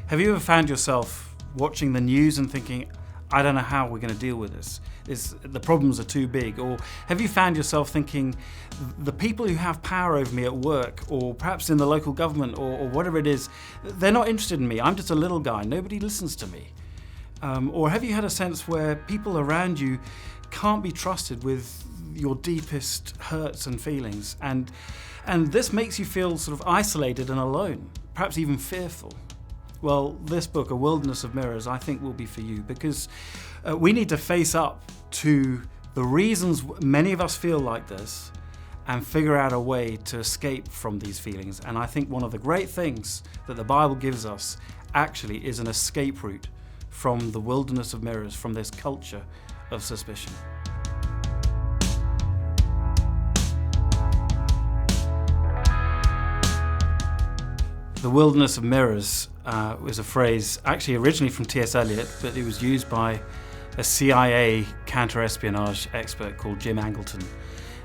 Have you ever found yourself watching the news and thinking, I don't know how we're going to deal with this? The problems are too big. Or have you found yourself thinking, the people who have power over me at work, or perhaps in the local government, or whatever it is, they're not interested in me. I'm just a little guy. Nobody listens to me. Or have you had a sense where people around you can't be trusted with your deepest hurts and feelings? And this makes you feel sort of isolated and alone, perhaps even fearful. Well, this book, A Wilderness of Mirrors, I think will be for you, because we need to face up to the reasons many of us feel like this and figure out a way to escape from these feelings. And I think one of the great things that the Bible gives us actually is an escape route from the wilderness of mirrors, from this culture of suspicion. The wilderness of mirrors was a phrase actually originally from T.S. Eliot, but it was used by a CIA counter-espionage expert called Jim Angleton.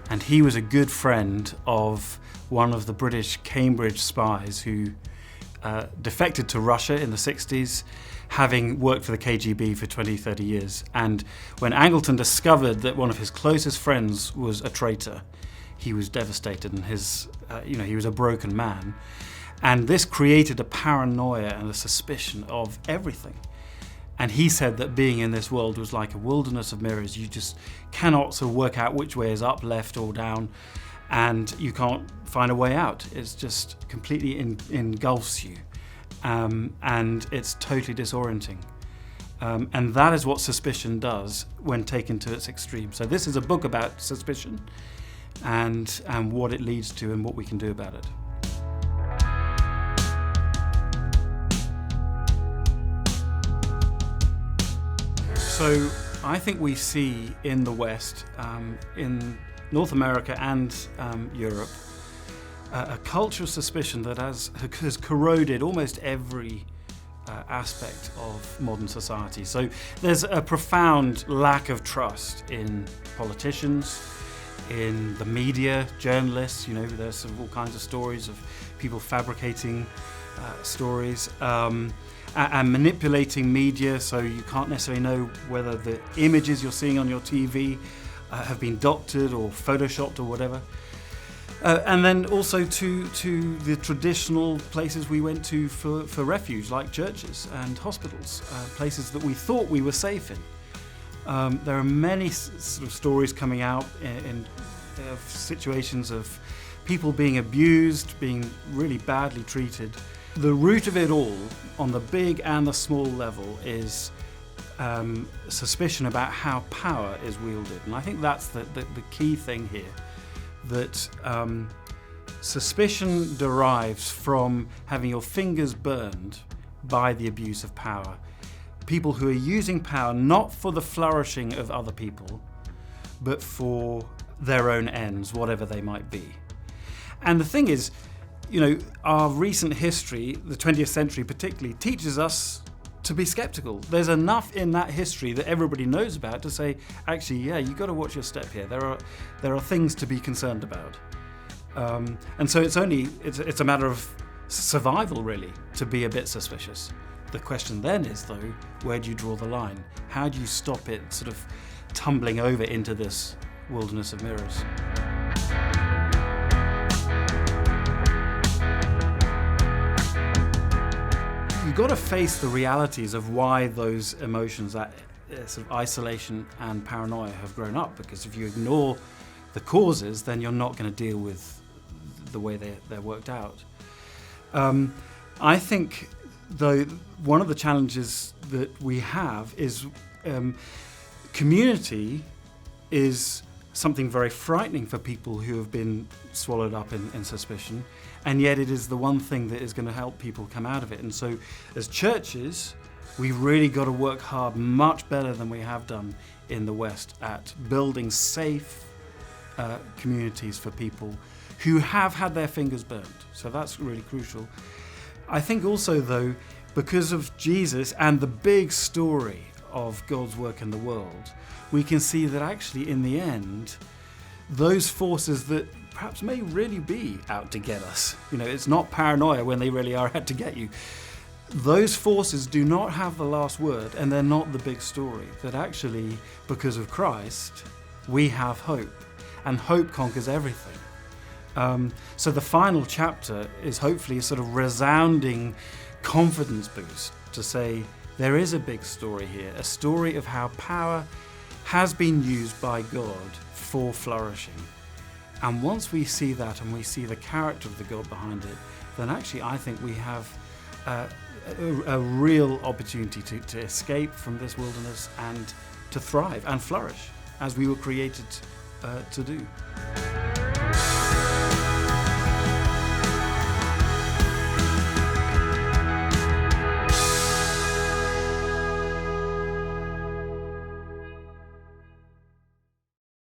And he was a good friend of one of the British Cambridge spies who defected to Russia in the 60s, having worked for the KGB for 20, 30 years. And when Angleton discovered that one of his closest friends was a traitor, he was devastated, and he was a broken man. And this created a paranoia and a suspicion of everything. And he said that being in this world was like a wilderness of mirrors. You just cannot sort of work out which way is up, left, or down, and you can't find a way out. It's just completely engulfs you, and it's totally disorienting. And that is what suspicion does when taken to its extreme. So this is a book about suspicion and what it leads to and what we can do about it. So I think we see in the West, in North America and Europe, a culture of suspicion that has corroded almost every aspect of modern society. So there's a profound lack of trust in politicians, in the media, journalists. There's sort of all kinds of stories of people fabricating stories. And manipulating media, so you can't necessarily know whether the images you're seeing on your TV have been doctored or photoshopped or whatever. And then also to the traditional places we went to for refuge, like churches and hospitals, places that we thought we were safe in. There are many sort of stories coming out in situations of people being abused, being really badly treated. The root of it all, on the big and the small level, is suspicion about how power is wielded. And I think that's the key thing here, that suspicion derives from having your fingers burned by the abuse of power. People who are using power not for the flourishing of other people, but for their own ends, whatever they might be. And the thing is, our recent history, the 20th century particularly, teaches us to be skeptical. There's enough in that history that everybody knows about to say, actually, yeah, you've got to watch your step here. There are things to be concerned about. And so it's a matter of survival, really, to be a bit suspicious. The question then is, though, where do you draw the line? How do you stop it sort of tumbling over into this wilderness of mirrors? You've got to face the realities of why those emotions, that sort of isolation and paranoia, have grown up. Because if you ignore the causes, then you're not going to deal with the way they're worked out. I think, though, one of the challenges that we have is community is something very frightening for people who have been swallowed up in suspicion, and yet it is the one thing that is going to help people come out of it. And so as churches, we've really got to work hard, much better than we have done in the West, at building safe communities for people who have had their fingers burned. So that's really crucial. I think also, though, because of Jesus and the big story of God's work in the world, we can see that actually in the end, those forces that perhaps may really be out to get us, it's not paranoia when they really are out to get you. those forces do not have the last word, and they're not the big story. That actually, because of Christ, we have hope, and hope conquers everything. So the final chapter is hopefully a sort of resounding confidence boost to say there is a big story here, a story of how power has been used by God for flourishing. And once we see that and we see the character of the God behind it, then actually I think we have a real opportunity to escape from this wilderness and to thrive and flourish as we were created to do.